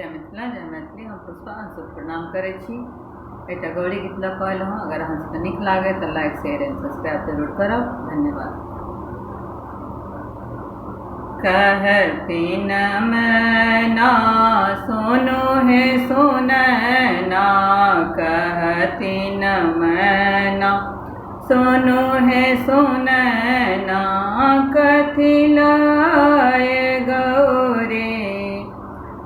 जय मिथिला जय मैथिली। हम पुष्पा अंशु प्रणाम करे छी। एकटा गौरी गीत लऽ कऽ अयलहुँ हँ। अगर अहाँ सबके नीक लागे तो लाइक शेयर एंड सब्सक्राइब जरूर करब। धन्यवाद। कहती न मैना सोनो है सुनैना, कहती न मैना सोनो है सुनैना, कथी लाए गौरी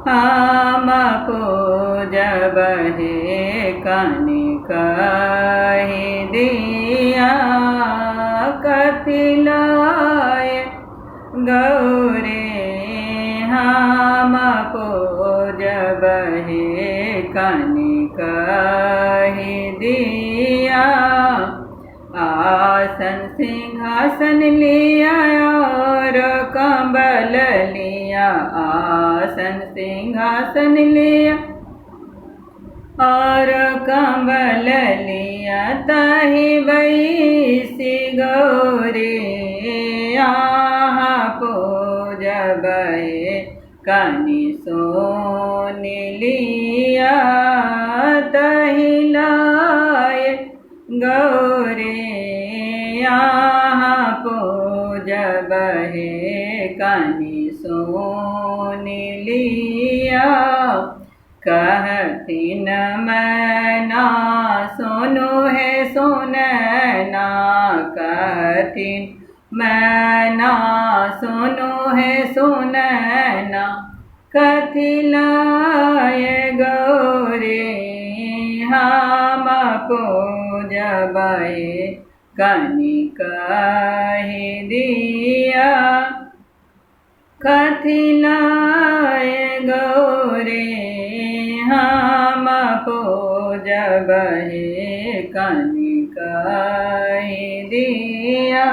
हम पूजब हे कनिक दिया, कथी लाए गौरी हम पूजब हे कनिक दिया। आसन सिंहासन लिया और कंबल लिया, आसन सिंहासन लिया और कंबल लिया, ताहि बैसी गौरी यहाँ पूजब कनि सोन लिया, ताहि लाए गौरी यहाँ पूजब कनि सोन लिया। कहती न मैना सोनो है सुनैना, कहती मैना सोनो है सुनैना, कथी लाए गौरी हम पूजब कनिक दिया, कथी लाए गौरी हम पूजब कनिक दिया।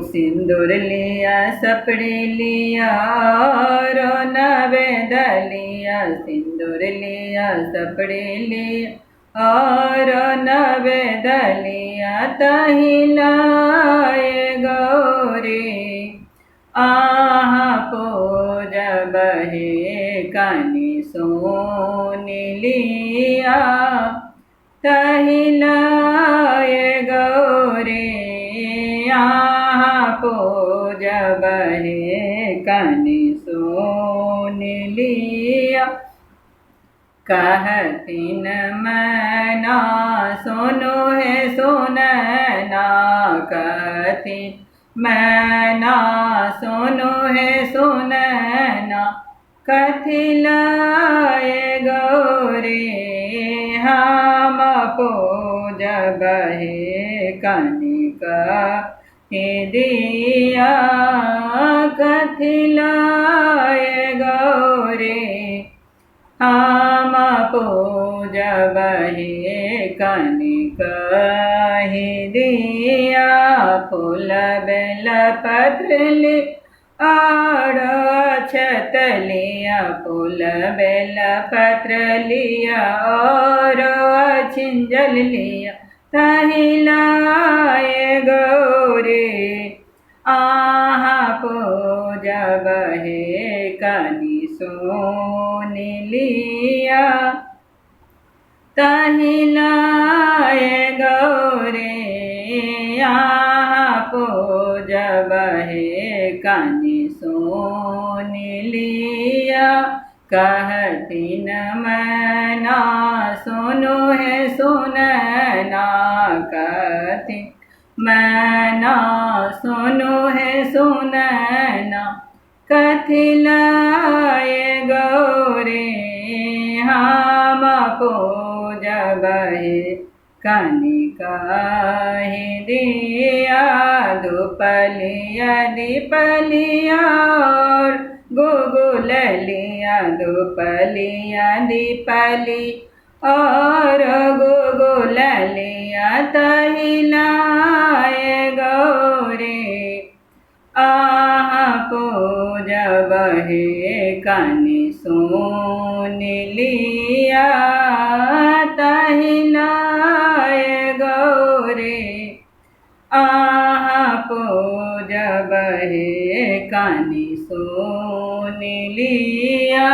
सिंदूर लिया सपड़ी लिया और नवेद लिया, सिंदूर लिया सपड़ी लिया और नवेद लिया, ताहि लाए गौरी आहाँ पूजब कनि सोन लिया, ताहि लाए गौरी यहाँ पूजब कनि सोन लिया। कहती न मैना सोनो है सुनैना, कहती मैना सोनो है सुनैना, कथी लाए गौरी हम पूजब कनिक दिया, कथी लाए गौरी हम पूजब कनिक दिया। फूल बेल पत्र ली और अक्षत लिया, फूल बेल पत्र लिया और छिंजल लिया, ताहि लाए गौरी आहाँ पूजब कनि सोन लिया, ताहि लाए गौरी यहाँ पूजब कनि सोन लिया। कहती न मैना सोनो है सुनैना, कहती मैना सोनो है सुनैना, कथी लाए गौरी हम पूजब कनिक दिया। धूप लिया दीप लिया और गुगुल लिया, धूप लिया दीप लिया और गुगुल लिया, ताहि लाए गौरी आहाँ पूजब कनि सोन लिया, ताहि लाए गौरी आहाँ पूजब कनि सोन लिया।